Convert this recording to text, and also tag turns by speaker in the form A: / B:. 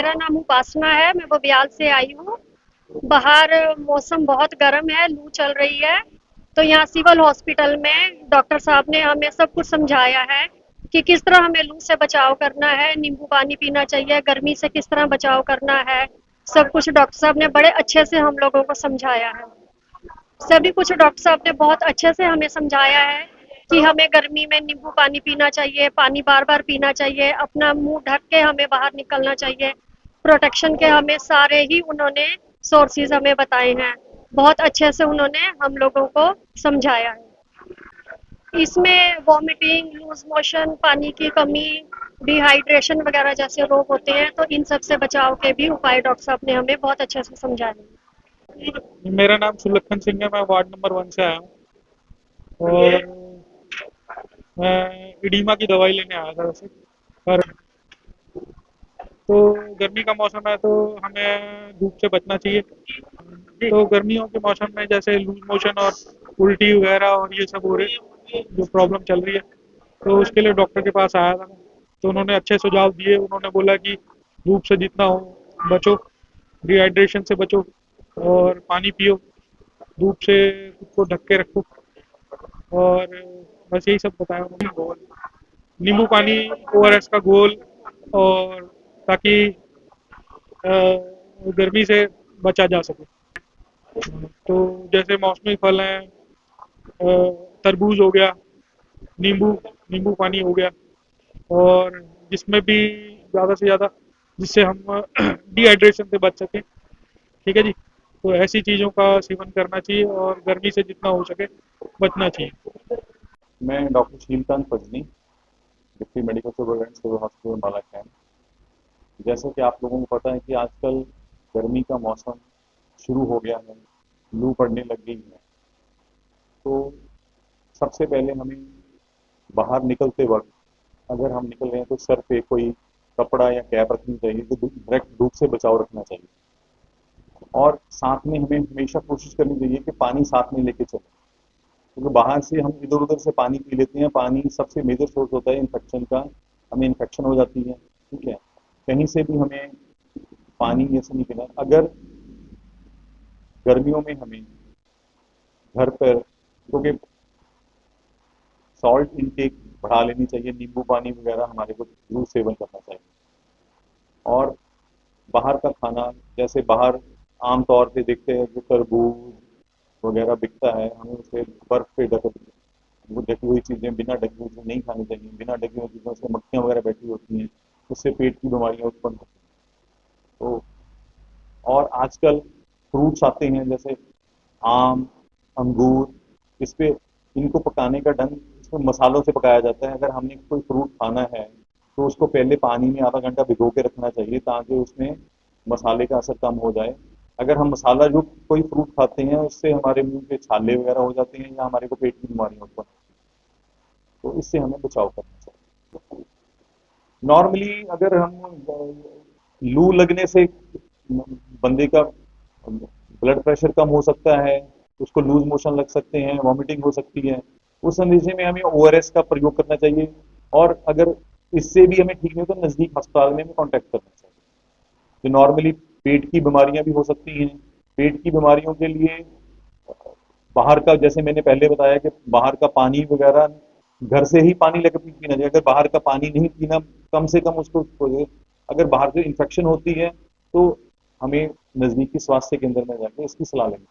A: मेरा नाम उपासना है, मैं बबियाल से आई हूँ। बाहर मौसम बहुत गर्म है, लू चल रही है। तो यहाँ सिविल हॉस्पिटल में डॉक्टर साहब ने हमें सब कुछ समझाया है कि किस तरह हमें लू से बचाव करना है, नींबू पानी पीना चाहिए, गर्मी से किस तरह बचाव करना है। सब कुछ डॉक्टर साहब ने बड़े अच्छे से हम लोगों को समझाया है। सभी कुछ डॉक्टर साहब ने बहुत अच्छे से हमें समझाया है कि हमें गर्मी में नींबू पानी पीना चाहिए, पानी बार बार पीना चाहिए, अपना मुंह ढक के हमें बाहर निकलना चाहिए। प्रोटेक्शन के हमें सारे ही उन्होंने सोर्सेज हमें बताए हैं। बहुत अच्छे से उन्होंने हम लोगों को समझाया है। इसमें वॉमिटिंग, लूज मोशन, पानी की कमी, डिहाइड्रेशन वगैरह जैसे रोग होते हैं, तो इन सब से बचाव के भी उपाय डॉक्टर साहब ने हमें बहुत अच्छे से समझाए हैं।
B: मेरा नाम सुलक्षण सिंह है। मैं वार्ड नंबर 1 से आया हूँ और मैं इडीमा की दवाई लेने आया था वैसे। पर तो गर्मी का मौसम है तो हमें धूप से बचना चाहिए। तो गर्मियों के मौसम में जैसे लूज मोशन और उल्टी वगैरह और ये सब हो रहे जो प्रॉब्लम चल रही है, तो उसके लिए डॉक्टर के पास आया था। तो उन्होंने अच्छे सुझाव दिए। उन्होंने बोला कि धूप से जितना हो बचो, डिहाइड्रेशन से बचो और पानी पियो, धूप से खुद को ढक के रखो। और बस यही सब बताया उन्होंने। घोल नींबू पानी, ओआरएस का घोल, और ताकि गर्मी से बचा जा सके। तो जैसे मौसमी फल हैं, तरबूज हो गया, नींबू नींबू पानी हो गया, और जिसमें भी ज़्यादा से ज़्यादा जिससे हम डिहाइड्रेशन से बच सकें। ठीक है जी। तो ऐसी चीज़ों का सेवन करना चाहिए और गर्मी से जितना हो सके बचना चाहिए।
C: मैं doctor Shilkant Pajni, deputy medical superintendent civil hospital Mala camp. जैसे कि आप लोगों को पता है कि आजकल गर्मी का मौसम शुरू हो गया है, लू पड़ने लग गई है। तो सबसे पहले हमें बाहर निकलते वक्त, अगर हम निकल रहे हैं तो सर पे कोई कपड़ा या कैप रखनी चाहिए, तो डायरेक्ट धूप से बचाव रखना चाहिए। और साथ में हमें हमेशा कोशिश करनी चाहिए कि पानी साथ में लेके चलें, क्योंकि बाहर से हम इधर उधर से पानी पी लेते हैं। पानी सबसे मेजर सोर्स होता है इन्फेक्शन का, हमें इन्फेक्शन हो जाती है। ठीक है, कहीं से भी हमें पानी ऐसे नहीं पीना। अगर गर्मियों में हमें घर पर, क्योंकि सॉल्ट इनटेक बढ़ा लेनी चाहिए, नींबू पानी वगैरह हमारे को जरूर सेवन करना चाहिए। और बाहर का खाना, जैसे बाहर आमतौर पे देखते हैं जो तरबूज वगैरह बिकता है, हमें उसे बर्फ पे ढक, वो ढकी हुई चीज़ें बिना ढकी हुई चीज़ें नहीं खानी चाहिए। बिना ढकी हुई चीज़ों से मक्खियाँ वगैरह बैठी होती हैं, उससे पेट की बीमारियाँ उत्पन्न होती हैं। तो और आजकल फ्रूट्स आते हैं जैसे आम, अंगूर, इस पे इनको पकाने का ढंग, इसमें मसालों से पकाया जाता है। अगर हमने कोई फ्रूट खाना है तो उसको पहले पानी में आधा घंटा भिगो के रखना चाहिए, ताकि उसमें मसाले का असर कम हो जाए। अगर हम मसाला जो कोई फ्रूट खाते हैं उससे हमारे मुंह के छाले वगैरह हो जाते हैं या हमारे को पेट की बीमारियां उत्पन्न होती हैं, तो इससे हमें बचाव करना चाहिए। नॉर्मली अगर हम लू लगने से बंदे का ब्लड प्रेशर कम हो सकता है, उसको लूज मोशन लग सकते हैं, वॉमिटिंग हो सकती है, उस अंदेशे में हमें ओआरएस का प्रयोग करना चाहिए। और अगर इससे भी हमें ठीक नहीं हो तो नजदीक अस्पताल में हमें कॉन्टैक्ट करना चाहिए। तो नॉर्मली पेट की बीमारियां भी हो सकती हैं। पेट की बीमारियों के लिए बाहर का, जैसे मैंने पहले बताया कि बाहर का पानी वगैरह, घर से ही पानी लेकर पीना चाहिए। अगर बाहर का पानी नहीं पीना, कम से कम उसको, अगर बाहर से इन्फेक्शन होती है तो हमें नजदीकी स्वास्थ्य केंद्र में जाकर इसकी सलाह लेनी।